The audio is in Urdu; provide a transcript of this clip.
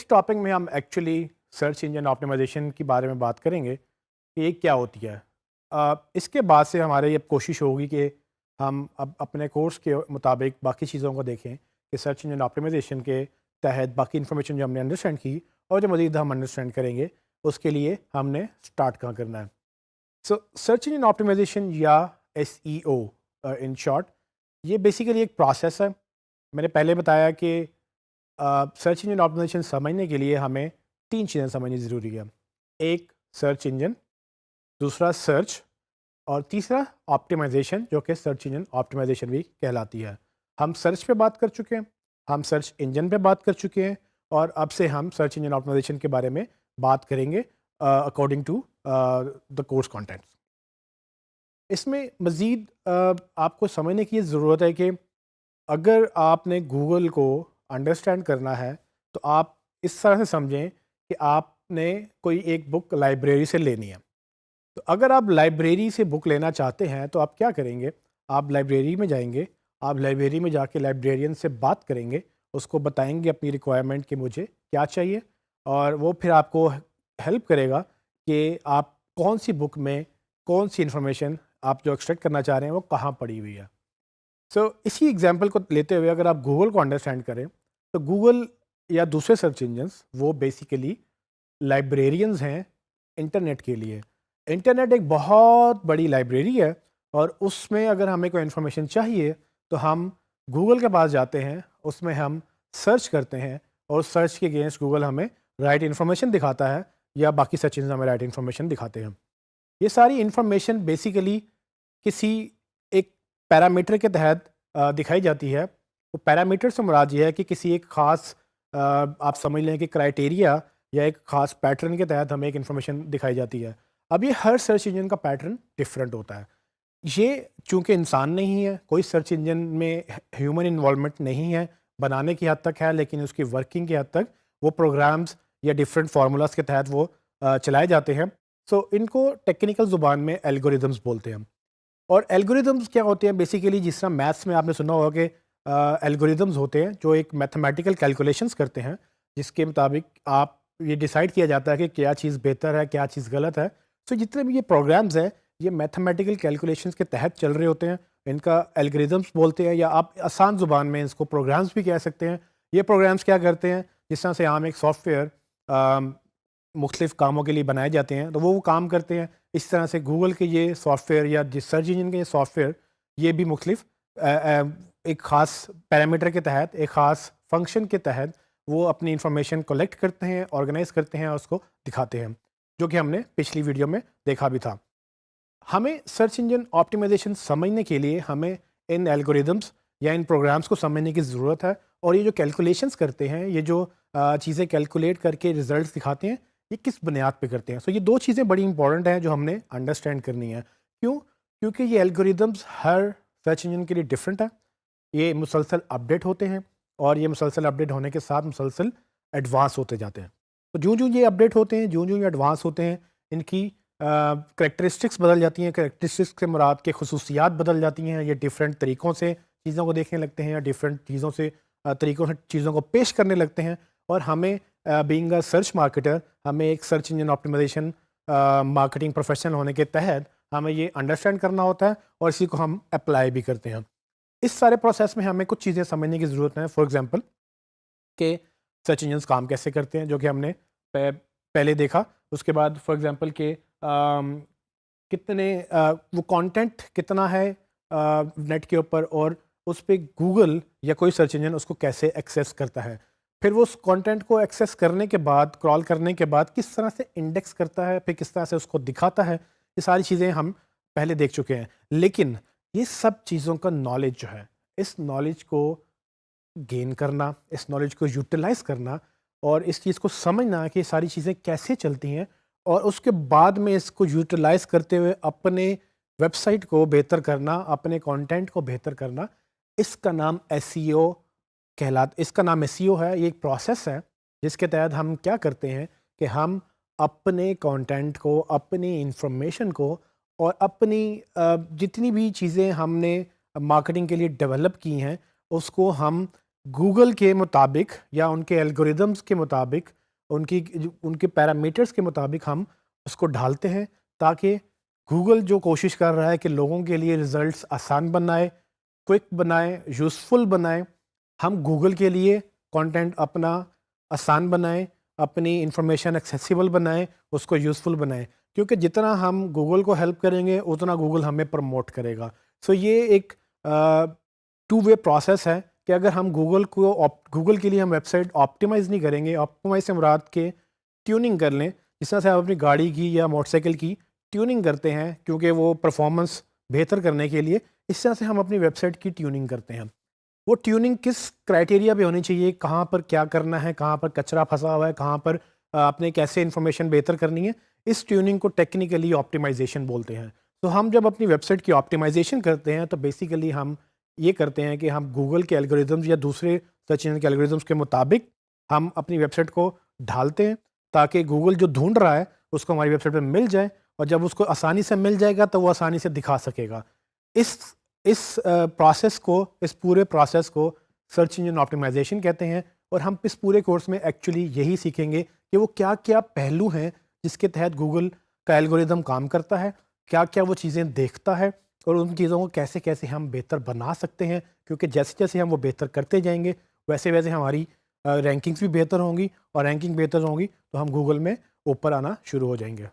ٹاپک میں ہم ایکچولی سرچ انجن آپٹیمائزیشن کے بارے میں بات کریں گے کہ یہ کیا ہوتی ہے. اس کے بعد سے ہمارے اب کوشش ہوگی کہ ہم اب اپنے کورس کے مطابق باقی چیزوں کو دیکھیں کہ سرچ انجن آپٹیمائزیشن کے تحت باقی انفارمیشن جو ہم نے انڈرسٹینڈ کی اور جو مزید ہم انڈرسٹینڈ کریں گے اس کے لیے ہم نے اسٹارٹ کہاں کرنا ہے. سو سرچ انجن آپٹیمائزیشن یا SEO ان شارٹ یہ بیسیکلی ایک پروسیس ہے. میں نے پہلے بتایا کہ سرچ انجن آپٹیمائزیشن سمجھنے کے لیے ہمیں 3 چیزیں سمجھنی ضروری ہے. ایک سرچ انجن، دوسرا سرچ، اور تیسرا آپٹیمائزیشن جو کہ سرچ انجن آپٹیمائزیشن بھی کہلاتی ہے. ہم سرچ پہ بات کر چکے ہیں، ہم سرچ انجن پہ بات کر چکے ہیں، اور اب سے ہم سرچ انجن آپٹیمائزیشن کے بارے میں بات کریں گے according to the course contents. اس میں مزید آپ کو سمجھنے کی ضرورت ہے کہ اگر آپ نے گوگل کو انڈرسٹینڈ کرنا ہے تو آپ اس طرح سے سمجھیں کہ آپ نے کوئی ایک بک لائبریری سے لینی ہے. تو اگر آپ لائبریری سے بک لینا چاہتے ہیں تو آپ کیا کریں گے؟ آپ لائبریری میں جائیں گے، آپ لائبریری میں جا کے لائبریرین سے بات کریں گے، اس کو بتائیں گے اپنی ریکوائرمنٹ کہ مجھے کیا چاہیے، اور وہ پھر آپ کو ہیلپ کرے گا کہ آپ کون سی بک میں کون سی انفارمیشن آپ جو ایکسٹریکٹ کرنا چاہ رہے ہیں وہ کہاں پڑی ہوئی ہے. سو اسی ایگزامپل کو لیتے ہوئے اگر آپ گوگل کو انڈرسٹینڈ کریں تو گوگل یا دوسرے سرچ انجنس وہ بیسیکلی لائبریرینز ہیں انٹرنیٹ کے لیے. انٹرنیٹ ایک بہت بڑی لائبریری ہے، اور اس میں اگر ہمیں کوئی انفارمیشن چاہیے تو ہم گوگل کے پاس جاتے ہیں، اس میں ہم سرچ کرتے ہیں، اور سرچ کے اگینسٹ گوگل ہمیں رائٹ انفارمیشن دکھاتا ہے، یا باقی سرچ انجن ہمیں رائٹ انفارمیشن دکھاتے ہیں. یہ ساری انفارمیشن بیسیکلی کسی ایک پیرامیٹر کے تحت دکھائی جاتی ہے. وہ پیرامیٹر سے مراد یہ ہے کہ کسی ایک خاص آپ سمجھ لیں کہ کرائٹیریا یا ایک خاص پیٹرن کے تحت ہمیں ایک انفارمیشن دکھائی جاتی ہے. اب یہ ہر سرچ انجن کا پیٹرن ڈفرینٹ ہوتا ہے. یہ چونکہ انسان نہیں ہے، کوئی سرچ انجن میں ہیومن انوالومنٹ نہیں ہے، بنانے کی حد تک ہے لیکن اس کی ورکنگ کی حد تک وہ پروگرامز یا ڈفرینٹ فارمولاز کے تحت وہ چلائے جاتے ہیں. سو ان کو ٹیکنیکل زبان میں الگوریدمز بولتے ہیں. اور الگوریدمز کیا ہوتے ہیں؟ بیسیکلی جس طرح میتھس میں آپ نے سنا ہوگا کہ الگوریدمز ہوتے ہیں جو ایک میتھمیٹیکل کیلکولیشنز کرتے ہیں، جس کے مطابق آپ یہ ڈیسائیڈ کیا جاتا ہے کہ کیا چیز بہتر ہے، کیا چیز غلط ہے. سو جتنے بھی یہ پروگرامز ہیں یہ میتھمیٹیکل کیلکولیشنز کے تحت چل رہے ہوتے ہیں، ان کا الگوریدمز بولتے ہیں، یا آپ آسان زبان میں اس کو پروگرامز بھی کہہ سکتے ہیں. یہ پروگرامز کیا کرتے ہیں؟ جس طرح سے عام ایک سافٹ ویئر مختلف کاموں کے لیے بنائے جاتے ہیں تو وہ کام کرتے ہیں، اس طرح سے گوگل کے یہ سافٹ ویئر یا جس سرچ انجن کے یہ سافٹ ویئر یہ بھی مختلف ایک خاص پیرامیٹر کے تحت، ایک خاص فنکشن کے تحت وہ اپنی انفارمیشن کلیکٹ کرتے ہیں، آرگنائز کرتے ہیں اور اس کو دکھاتے ہیں، جو کہ ہم نے پچھلی ویڈیو میں دیکھا بھی تھا. ہمیں سرچ انجن آپٹیمائزیشن سمجھنے کے لیے ہمیں ان الگوریدمز یا ان پروگرامز کو سمجھنے کی ضرورت ہے. اور یہ جو کیلکولیشنز کرتے ہیں، یہ جو چیزیں کیلکولیٹ کر کے ریزلٹس دکھاتے ہیں، یہ کس بنیاد پہ کرتے ہیں؟ سو یہ 2 چیزیں بڑی امپورٹنٹ ہیں جو ہم نے انڈرسٹینڈ کرنی ہے. کیوں؟ کیونکہ یہ الگوریدمز ہر سرچ انجن کے لیے ڈفرینٹ ہے، یہ مسلسل اپڈیٹ ہوتے ہیں، اور یہ مسلسل اپڈیٹ ہونے کے ساتھ مسلسل ایڈوانس ہوتے جاتے ہیں. تو جو یہ اپڈیٹ ہوتے ہیں، جو یہ ایڈوانس ہوتے ہیں، ان کی کریکٹرسٹکس بدل جاتی ہیں. کریکٹرسٹکس سے مراد کے خصوصیات بدل جاتی ہیں. یہ ڈفرینٹ طریقوں سے چیزوں کو دیکھنے لگتے ہیں، یا ڈفرینٹ چیزوں سے طریقوں سے چیزوں کو پیش کرنے لگتے ہیں. اور ہمیں بینگ اے سرچ مارکیٹر، ہمیں ایک search engine optimisation marketing professional ہونے کے تحت ہمیں یہ انڈرسٹینڈ کرنا ہوتا ہے، اور اسی کو ہم اپلائی بھی کرتے ہیں. اس سارے پروسیس میں ہمیں کچھ چیزیں سمجھنے کی ضرورت ہے. فار ایگزامپل کہ سرچ انجنس کام کیسے کرتے ہیں، جو کہ ہم نے پہلے دیکھا. اس کے بعد فار ایگزامپل کہ کتنے وہ کانٹینٹ کتنا ہے نیٹ کے اوپر، اور اس پہ گوگل یا کوئی سرچ انجن اس کو کیسے ایکسیس کرتا ہے. پھر وہ اس کانٹینٹ کو ایکسیس کرنے کے بعد، کرال کرنے کے بعد کس طرح سے انڈیکس کرتا ہے، پھر کس طرح سے اس کو دکھاتا ہے. یہ ساری چیزیں ہم پہلے دیکھ چکے ہیں. لیکن یہ سب چیزوں کا نالج جو ہے، اس نالج کو گین کرنا، اس نالج کو یوٹیلائز کرنا، اور اس چیز کو سمجھنا کہ یہ ساری چیزیں کیسے چلتی ہیں، اور اس کے بعد میں اس کو یوٹیلائز کرتے ہوئے اپنے ویب سائٹ کو بہتر کرنا، اپنے کانٹینٹ کو بہتر کرنا، اس کا نام SEO اس کا نام SEO ہے. یہ ایک پروسیس ہے جس کے تحت ہم کیا کرتے ہیں کہ ہم اپنے کانٹینٹ کو، اپنی انفارمیشن کو، اور اپنی جتنی بھی چیزیں ہم نے مارکیٹنگ کے لیے ڈیولپ کی ہیں، اس کو ہم گوگل کے مطابق یا ان کے الگوریدمز کے مطابق ان کے پیرامیٹرز کے مطابق ہم اس کو ڈھالتے ہیں تاکہ گوگل جو کوشش کر رہا ہے کہ لوگوں کے لیے رزلٹس آسان بنائے، کوئک بنائے، یوزفل بنائے، ہم گوگل کے لیے کنٹینٹ اپنا آسان بنائیں، اپنی انفارمیشن ایکسیسیبل بنائیں، اس کو یوزفل بنائیں، کیونکہ جتنا ہم گوگل کو ہیلپ کریں گے اتنا گوگل ہمیں پروموٹ کرے گا. سو یہ ایک ٹو وے پروسیس ہے کہ اگر ہم گوگل کے لیے ہم ویب سائٹ آپٹیمائز نہیں کریں گے، آپٹیمائز سے مراد کے ٹیوننگ کر لیں، جس طرح سے آپ اپنی گاڑی کی یا موٹر سائیکل کی ٹیوننگ کرتے ہیں کیونکہ وہ پرفارمنس بہتر کرنے کے لیے، اس طرح سے ہم اپنی ویب سائٹ کی ٹیوننگ کرتے ہیں. وہ ٹیوننگ کس کرائٹیریا پہ ہونی چاہیے، کہاں پر کیا کرنا ہے، کہاں پر کچرا پھنسا ہوا ہے، کہاں پر آپ نے کیسے انفارمیشن بہتر کرنی ہے، اس ٹیوننگ کو ٹیکنیکلی آپٹیمائزیشن بولتے ہیں. تو ہم جب اپنی ویب سائٹ کی آپٹیمائزیشن کرتے ہیں تو بیسیکلی ہم یہ کرتے ہیں کہ ہم گوگل کے الگوریدمز یا دوسرے سرچ انجن کے الگوریدمز کے مطابق ہم اپنی ویب سائٹ کو ڈھالتے ہیں تاکہ گوگل جو ڈھونڈ رہا ہے اس کو ہماری ویب سائٹ پہ مل جائے، اور جب اس کو آسانی سے مل جائے گا تو وہ آسانی سے دکھا سکے گا. اس پروسیس کو، اس پورے پروسیس کو سرچ انجن آپٹیمائزیشن کہتے ہیں. اور ہم اس پورے کورس میں ایکچولی یہی سیکھیں گے کہ وہ کیا کیا پہلو ہیں جس کے تحت گوگل کا الگوریدم کام کرتا ہے، کیا کیا وہ چیزیں دیکھتا ہے، اور ان چیزوں کو کیسے کیسے ہم بہتر بنا سکتے ہیں، کیونکہ جیسے جیسے ہم وہ بہتر کرتے جائیں گے ویسے ویسے ہماری رینکنگز بھی بہتر ہوں گی، اور رینکنگ بہتر ہوں گی تو ہم گوگل میں اوپر آنا شروع ہو جائیں گے.